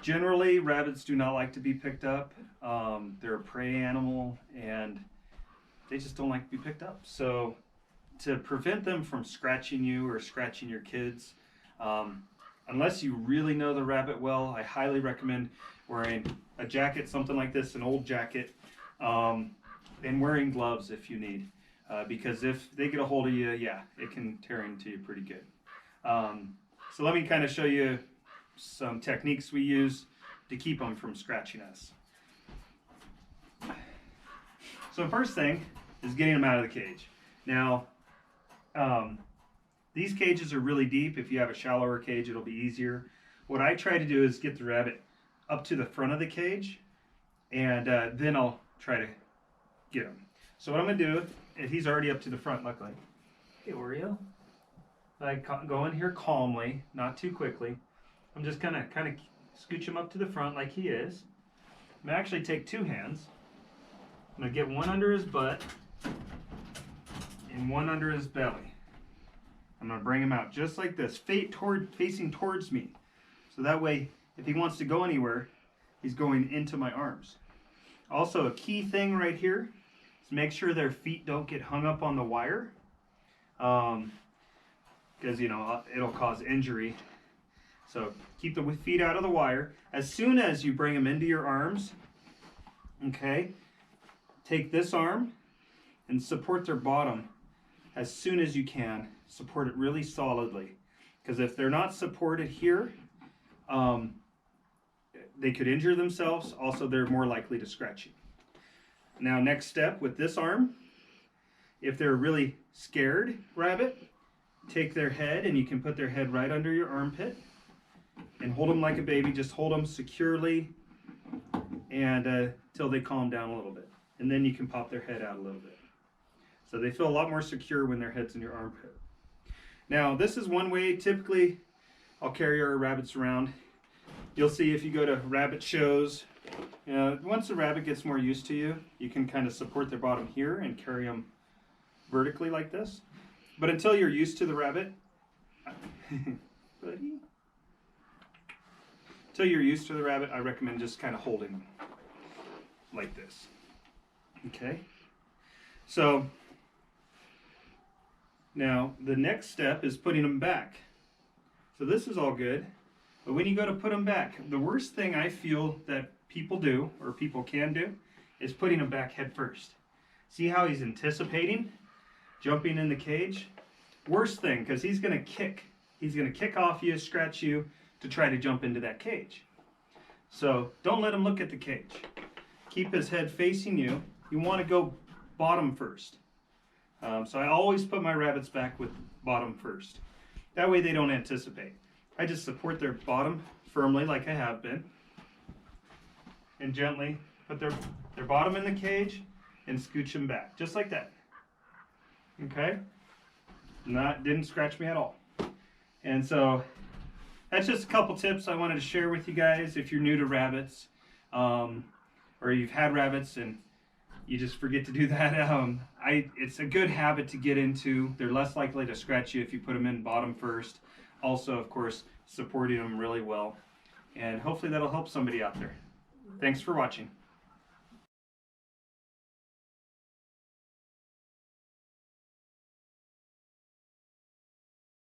Generally, rabbits do not like to be picked up. They're a prey animal and they just don't like to be picked up. So to prevent them from scratching you or scratching your kids, unless you really know the rabbit well, I highly recommend wearing a jacket, something like this, an old jacket, and wearing gloves if you need. Because if they get a hold of you, yeah, it can tear into you pretty good. So let me kind of show you some techniques we use to keep them from scratching us. So first thing is getting them out of the cage. Now, these cages are really deep. If you have a shallower cage, it'll be easier. What I try to do is get the rabbit up to the front of the cage, and then I'll try to get him. So what I'm going to do, and he's already up to the front, luckily. Hey, Oreo. I go in here calmly, not too quickly. I'm just kind of scooch him up to the front like he is. I'm going to actually take two hands. I'm going to get one under his butt and one under his belly. I'm going to bring him out just like this, facing towards me. So that way, if he wants to go anywhere, he's going into my arms. Also, a key thing right here is make sure their feet don't get hung up on the wire. Because, you know, it'll cause injury. So keep the feet out of the wire. As soon as you bring them into your arms, okay, take this arm and support their bottom as soon as you can. Support it really solidly. Because if they're not supported here, they could injure themselves. Also, they're more likely to scratch you. Now, next step with this arm, if they're really scared rabbit, take their head and you can put their head right under your armpit and hold them like a baby. Just hold them securely and till they calm down a little bit. And then you can pop their head out a little bit. So they feel a lot more secure when their head's in your armpit. Now, this is one way. Typically, I'll carry our rabbits around. You'll see if you go to rabbit shows, you know, once the rabbit gets more used to you, you can kind of support their bottom here and carry them vertically like this. But until you're used to the rabbit, buddy, until you're used to the rabbit, I recommend just kind of holding them like this. Okay? So, now the next step is putting them back. So this is all good, but when you go to put them back, the worst thing I feel that people do, or people can do, is putting them back head first. See how he's anticipating jumping in the cage? Worst thing, because he's going to kick. He's going to kick off you, scratch you, to try to jump into that cage. So don't let him look at the cage. Keep his head facing you. You want to go bottom first. So I always put my rabbits back with bottom first. That way they don't anticipate. I just support their bottom firmly like I have been. And gently put their bottom in the cage and scooch them back. Just like that. Okay? Didn't scratch me at all. And so that's just a couple tips I wanted to share with you guys if you're new to rabbits, or you've had rabbits and you just forget to do that. It's a good habit to get into. They're less likely to scratch you if you put them in bottom first. Also, of course, supporting them really well. And hopefully that'll help somebody out there. Thanks for watching.